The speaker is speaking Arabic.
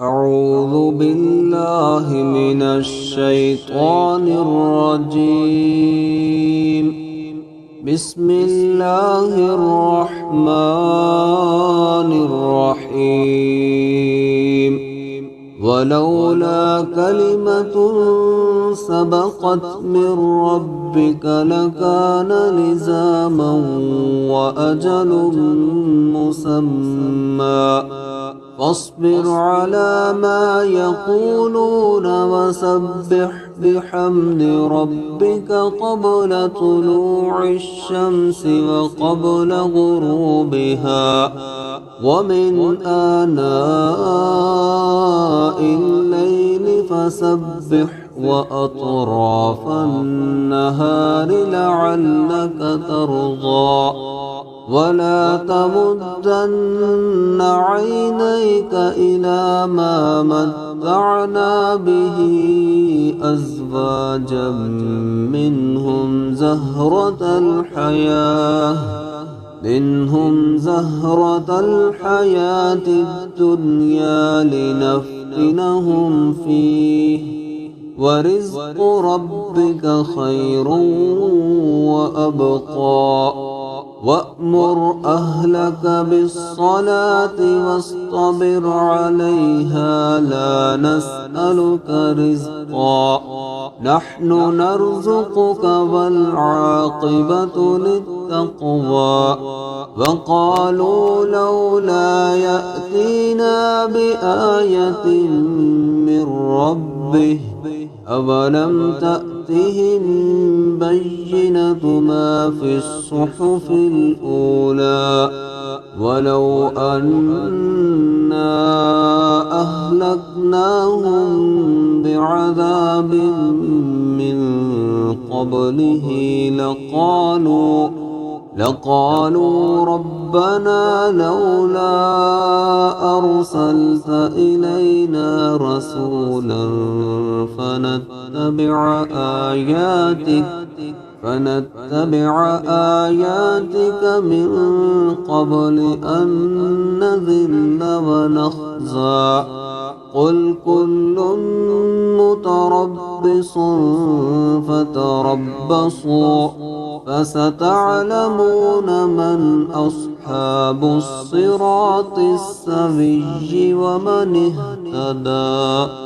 أعوذ بالله من الشيطان الرجيم. بسم الله الرحمن الرحيم. ولولا كلمة سبقت من ربك لكان لزاما وأجل مسمى فاصبر على ما يقولون وسبح بحمد ربك قبل طلوع الشمس وقبل غروبها ومن آناء الليل فسبح وأطراف النهار لعلك ترضى ولا تمدن عينيك إلى ما متعنا به أزواجا منهم زهرة الحياة الدنيا لنفتنهم فيه ورزق ربك خير وأبقى وأمر أهلك بالصلاة واصطبر عليها لا نسألك رزقا نحن نرزقك والعاقبة للتقوى وقالوا لولا يأتينا بآية من ربه أولم تأتهم بينة ما في الصحف الأولى ولو أنا أهلكناهم بعذاب من قبله لقالوا ربنا لولا أرسلت إلينا رسولا فنتبع آياتك من قبل أن نذل ونخزى قل كل متربص فتربصوا فستعلمون من أصحاب الصراط السوي ومن اهتدى.